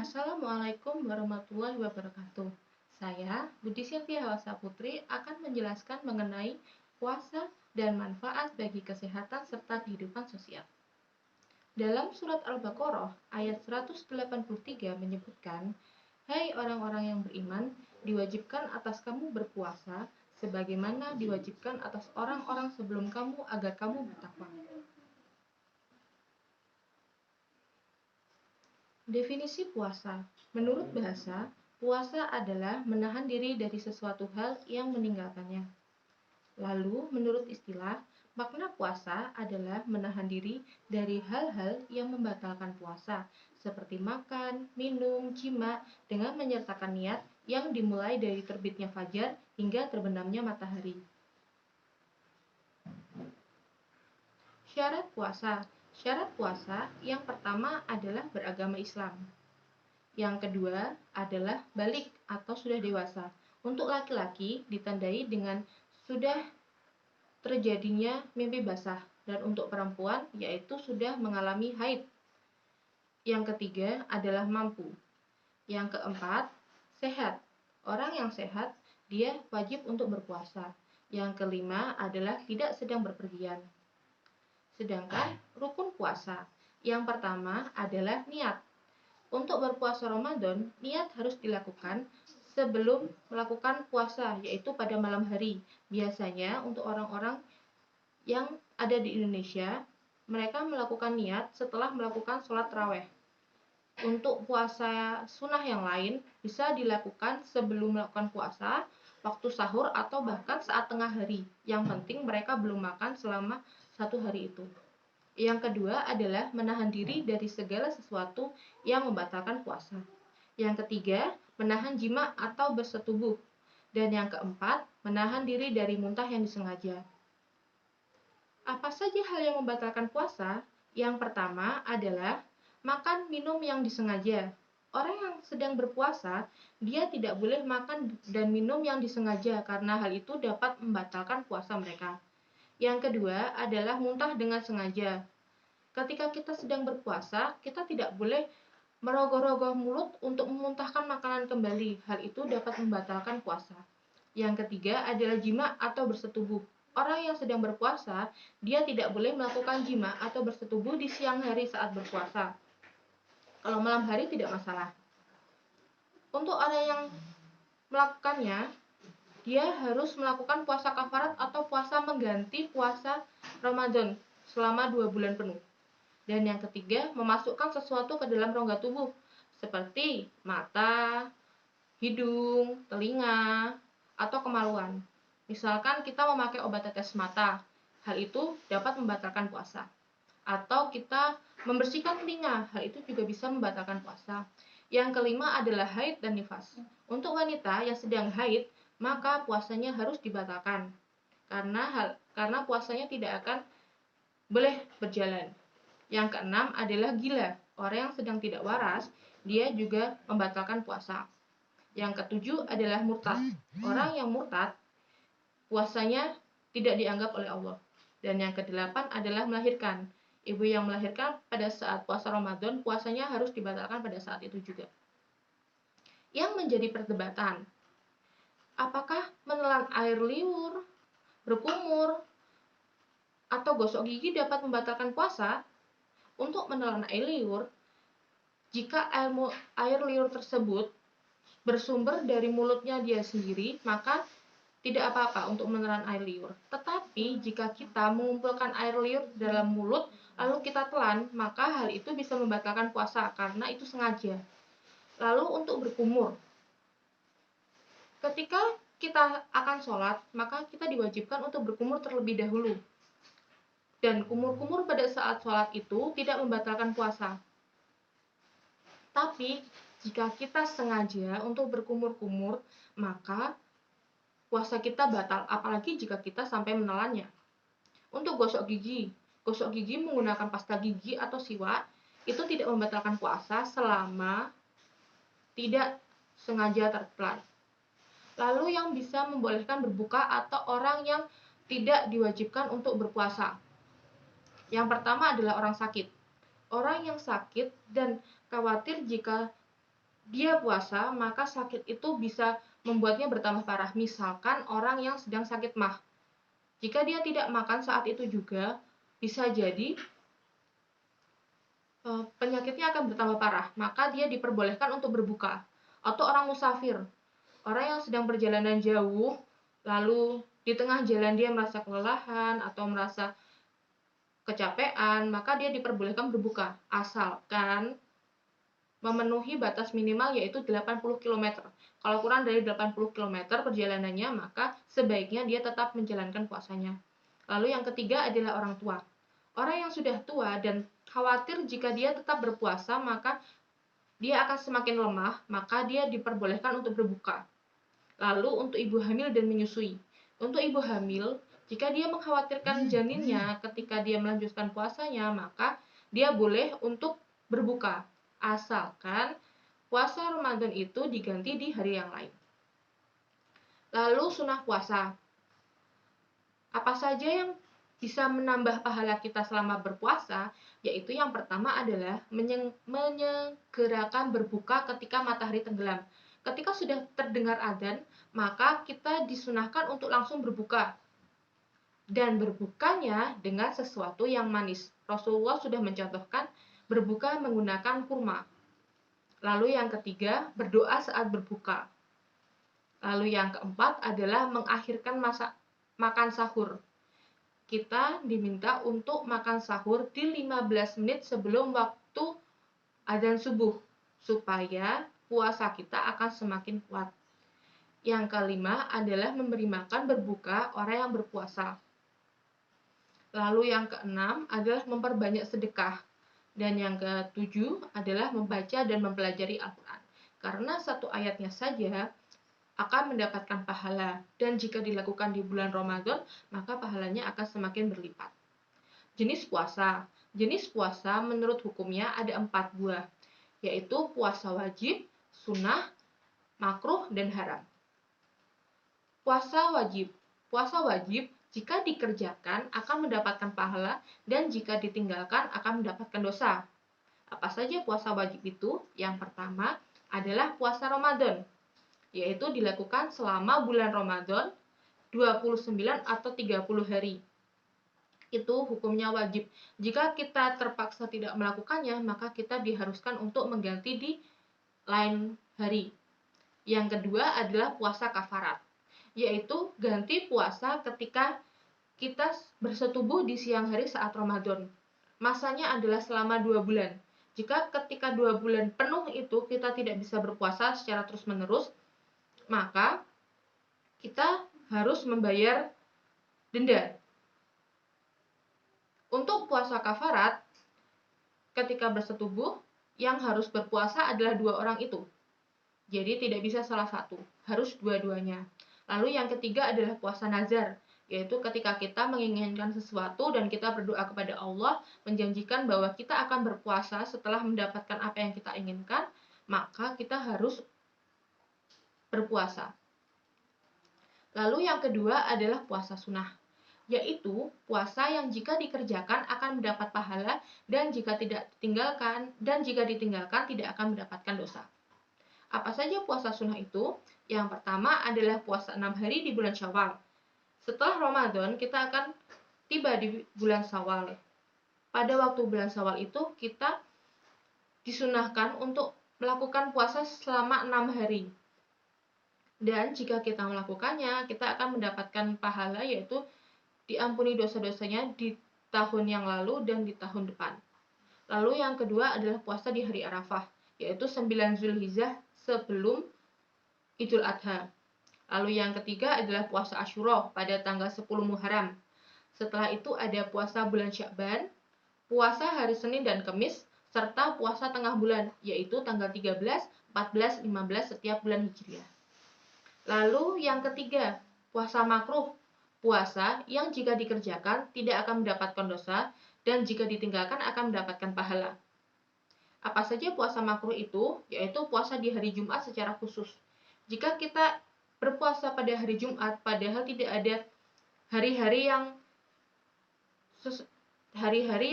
Assalamualaikum warahmatullahi wabarakatuh. Saya, Budi Silvia Hawasa Putri, akan menjelaskan mengenai puasa dan manfaat bagi kesehatan serta kehidupan sosial. Dalam surat Al-Baqarah ayat 183 menyebutkan, "Hai orang-orang yang beriman, diwajibkan atas kamu berpuasa sebagaimana diwajibkan atas orang-orang sebelum kamu agar kamu bertakwa." Definisi puasa. Menurut bahasa, puasa adalah menahan diri dari sesuatu hal yang meninggalkannya. Lalu, menurut istilah, makna puasa adalah menahan diri dari hal-hal yang membatalkan puasa, seperti makan, minum, jima, dengan menyertakan niat yang dimulai dari terbitnya fajar hingga terbenamnya matahari. Syarat puasa. Syarat puasa yang pertama adalah beragama Islam. Yang kedua adalah balik atau sudah dewasa. Untuk laki-laki ditandai dengan sudah terjadinya mimpi basah, dan untuk perempuan yaitu sudah mengalami haid. Yang ketiga adalah mampu. Yang keempat, sehat. Orang yang sehat, dia wajib untuk berpuasa. Yang kelima adalah tidak sedang berpergian. Sedangkan rukun puasa, yang pertama adalah niat. Untuk berpuasa Ramadan, niat harus dilakukan sebelum melakukan puasa, yaitu pada malam hari. Biasanya untuk orang-orang yang ada di Indonesia, mereka melakukan niat setelah melakukan sholat tarawih. Untuk puasa sunnah yang lain bisa dilakukan sebelum melakukan puasa, waktu sahur, atau bahkan saat tengah hari. Yang penting mereka belum makan selama satu hari itu. Yang kedua adalah menahan diri dari segala sesuatu yang membatalkan puasa. Yang ketiga, menahan jima atau bersetubuh. Dan yang keempat, menahan diri dari muntah yang disengaja. Apa saja hal yang membatalkan puasa? Yang pertama adalah makan minum yang disengaja. Orang yang sedang berpuasa, dia tidak boleh makan dan minum yang disengaja karena hal itu dapat membatalkan puasa mereka. Yang kedua adalah muntah dengan sengaja. Ketika kita sedang berpuasa, kita tidak boleh merogoh-rogoh mulut untuk memuntahkan makanan kembali. Hal itu dapat membatalkan puasa. Yang ketiga adalah jima atau bersetubuh. Orang yang sedang berpuasa, dia tidak boleh melakukan jima atau bersetubuh di siang hari saat berpuasa. Kalau malam hari tidak masalah. Untuk orang yang melakukannya, dia harus melakukan puasa kafarat atau puasa mengganti puasa Ramadan selama 2 bulan penuh. Dan yang ketiga, memasukkan sesuatu ke dalam rongga tubuh, seperti mata, hidung, telinga, atau kemaluan. Misalkan kita memakai obat tetes mata, hal itu dapat membatalkan puasa. Atau kita membersihkan telinga, hal itu juga bisa membatalkan puasa. Yang kelima adalah haid dan nifas. Untuk wanita yang sedang haid, maka puasanya harus dibatalkan. Karena puasanya tidak akan boleh berjalan. Yang keenam adalah gila. Orang yang sedang tidak waras, dia juga membatalkan puasa. Yang ketujuh adalah murtad. Orang yang murtad, puasanya tidak dianggap oleh Allah. Dan yang kedelapan adalah melahirkan. Ibu yang melahirkan pada saat puasa Ramadan, puasanya harus dibatalkan pada saat itu juga. Yang menjadi perdebatan, apakah menelan air liur, berkumur, atau gosok gigi dapat membatalkan puasa? Untuk menelan air liur, jika air liur tersebut bersumber dari mulutnya dia sendiri, maka tidak apa-apa untuk menelan air liur. Tetapi jika kita mengumpulkan air liur dalam mulut lalu kita telan, maka hal itu bisa membatalkan puasa karena itu sengaja. Lalu untuk berkumur, ketika kita akan sholat, maka kita diwajibkan untuk berkumur terlebih dahulu. Dan kumur-kumur pada saat sholat itu tidak membatalkan puasa. Tapi jika kita sengaja untuk berkumur-kumur, maka puasa kita batal, apalagi jika kita sampai menelannya. Untuk gosok gigi menggunakan pasta gigi atau siwak, itu tidak membatalkan puasa selama tidak sengaja tertelan. Lalu yang bisa membolehkan berbuka atau orang yang tidak diwajibkan untuk berpuasa. Yang pertama adalah orang sakit. Orang yang sakit dan khawatir jika dia puasa, maka sakit itu bisa membuatnya bertambah parah. Misalkan orang yang sedang sakit mah. Jika dia tidak makan saat itu juga, bisa jadi penyakitnya akan bertambah parah. Maka dia diperbolehkan untuk berbuka. Atau orang musafir, orang yang sedang perjalanan jauh, lalu di tengah jalan dia merasa kelelahan atau merasa kecapean, maka dia diperbolehkan berbuka. Asalkan memenuhi batas minimal yaitu 80 km. Kalau kurang dari 80 km perjalanannya, maka sebaiknya dia tetap menjalankan puasanya. Lalu yang ketiga adalah orang tua. Orang yang sudah tua dan khawatir jika dia tetap berpuasa, maka dia akan semakin lemah, maka dia diperbolehkan untuk berbuka. Lalu untuk ibu hamil dan menyusui. Untuk ibu hamil, jika dia mengkhawatirkan janinnya ketika dia melanjutkan puasanya, maka dia boleh untuk berbuka. Asalkan puasa Ramadan itu diganti di hari yang lain. Lalu sunnah puasa. Apa saja yang bisa menambah pahala kita selama berpuasa? Yaitu yang pertama adalah menyegerakan berbuka ketika matahari tenggelam. Ketika sudah terdengar adzan, maka kita disunahkan untuk langsung berbuka. Dan berbukanya dengan sesuatu yang manis. Rasulullah sudah mencontohkan berbuka menggunakan kurma. Lalu yang ketiga, berdoa saat berbuka. Lalu yang keempat adalah mengakhirkan makan sahur. Kita diminta untuk makan sahur di 15 menit sebelum waktu adzan subuh, supaya puasa kita akan semakin kuat. Yang kelima adalah memberi makan berbuka orang yang berpuasa. Lalu yang keenam adalah memperbanyak sedekah. Dan yang ketujuh adalah membaca dan mempelajari Al-Quran. Karena satu ayatnya saja akan mendapatkan pahala. Dan jika dilakukan di bulan Ramadan, maka pahalanya akan semakin berlipat. Jenis puasa. Jenis puasa menurut hukumnya ada 4 buah, yaitu puasa wajib, sunnah, makruh, dan haram. Puasa wajib. Puasa wajib jika dikerjakan akan mendapatkan pahala dan jika ditinggalkan akan mendapatkan dosa. Apa saja puasa wajib itu? Yang pertama adalah puasa Ramadan, yaitu dilakukan selama bulan Ramadan 29 atau 30 hari. Itu hukumnya wajib. Jika kita terpaksa tidak melakukannya, maka kita diharuskan untuk mengganti di lain hari. Yang kedua adalah puasa kafarat, yaitu ganti puasa ketika kita bersetubuh di siang hari saat Ramadan. Masanya adalah selama 2 bulan. Jika ketika 2 bulan penuh itu kita tidak bisa berpuasa secara terus-menerus, maka kita harus membayar denda. Untuk puasa kafarat, ketika bersetubuh, yang harus berpuasa adalah 2 orang itu. Jadi tidak bisa salah satu, harus dua-duanya. Lalu yang ketiga adalah puasa nazar, yaitu ketika kita menginginkan sesuatu dan kita berdoa kepada Allah, menjanjikan bahwa kita akan berpuasa setelah mendapatkan apa yang kita inginkan, maka kita harus berpuasa. Lalu yang kedua adalah puasa sunnah, yaitu puasa yang jika dikerjakan akan mendapat pahala dan jika ditinggalkan tidak akan mendapatkan dosa. Apa saja puasa sunnah itu? Yang pertama adalah puasa 6 hari di bulan Syawal. Setelah Ramadan kita akan tiba di bulan Syawal. Pada waktu bulan Syawal itu kita disunahkan untuk melakukan puasa selama 6 hari. Dan jika kita melakukannya, kita akan mendapatkan pahala, yaitu diampuni dosa-dosanya di tahun yang lalu dan di tahun depan. Lalu yang kedua adalah puasa di hari Arafah, yaitu 9 Zulhijjah sebelum Idul Adha. Lalu yang ketiga adalah puasa Asyura pada tanggal 10 Muharram. Setelah itu ada puasa bulan Sya'ban, puasa hari Senin dan Kamis, serta puasa tengah bulan, yaitu tanggal 13, 14, 15 setiap bulan Hijriah. Lalu yang ketiga, puasa makruh. Puasa yang jika dikerjakan tidak akan mendapatkan dosa dan jika ditinggalkan akan mendapatkan pahala. Apa saja puasa makruh itu? Yaitu puasa di hari Jumat secara khusus. Jika kita berpuasa pada hari Jumat, padahal tidak ada hari-hari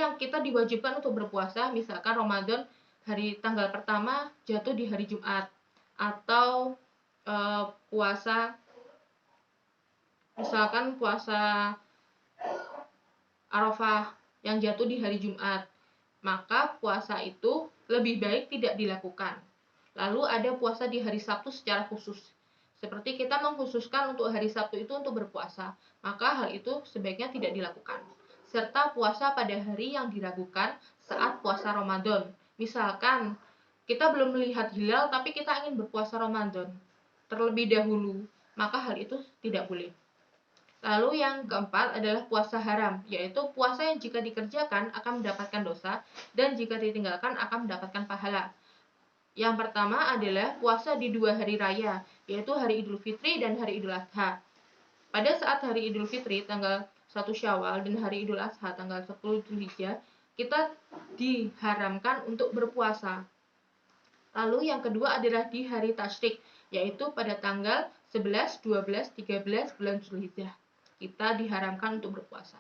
yang kita diwajibkan untuk berpuasa, misalkan Ramadan hari tanggal pertama jatuh di hari Jumat, atau puasa, misalkan puasa Arafah yang jatuh di hari Jumat, maka puasa itu lebih baik tidak dilakukan. Lalu ada puasa di hari Sabtu secara khusus. Seperti kita mengkhususkan untuk hari Sabtu itu untuk berpuasa, maka hal itu sebaiknya tidak dilakukan. Serta puasa pada hari yang diragukan saat puasa Ramadan. Misalkan kita belum melihat hilal tapi kita ingin berpuasa Ramadan terlebih dahulu, maka hal itu tidak boleh. Lalu yang keempat adalah puasa haram, yaitu puasa yang jika dikerjakan akan mendapatkan dosa dan jika ditinggalkan akan mendapatkan pahala. Yang pertama adalah puasa di 2 hari raya, yaitu hari Idul Fitri dan hari Idul Adha. Pada saat hari Idul Fitri tanggal 1 Syawal dan hari Idul Adha tanggal 10 Dzulhijjah, kita diharamkan untuk berpuasa. Lalu yang kedua adalah di hari Tasyrik, yaitu pada tanggal 11, 12, 13 bulan Dzulhijjah. Kita diharamkan untuk berpuasa.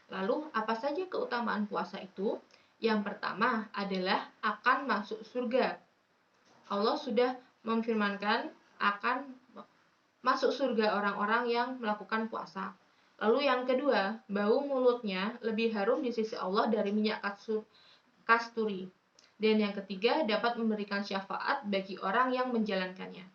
Lalu apa saja keutamaan puasa itu? Yang pertama adalah akan masuk surga. Allah sudah memfirmankan akan masuk surga orang-orang yang melakukan puasa. Lalu yang kedua, bau mulutnya lebih harum di sisi Allah dari minyak kasturi. Dan yang ketiga, dapat memberikan syafaat bagi orang yang menjalankannya.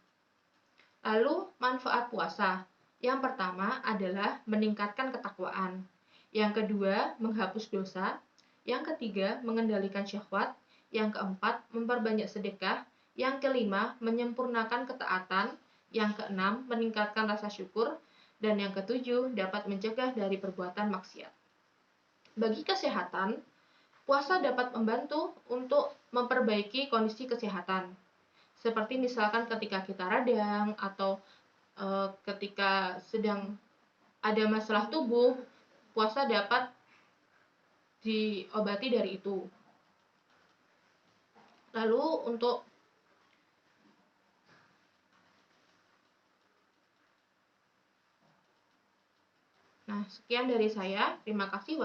Lalu manfaat puasa. Yang pertama adalah meningkatkan ketakwaan. Yang kedua, menghapus dosa. Yang ketiga, mengendalikan syahwat. Yang keempat, memperbanyak sedekah. Yang kelima, menyempurnakan ketaatan. Yang keenam, meningkatkan rasa syukur. Dan yang ketujuh, dapat mencegah dari perbuatan maksiat. Bagi kesehatan, puasa dapat membantu untuk memperbaiki kondisi kesehatan. Seperti misalkan ketika kita radang atau ketika sedang ada masalah tubuh, puasa dapat diobati dari itu. Lalu untuk sekian dari saya. Terima kasih.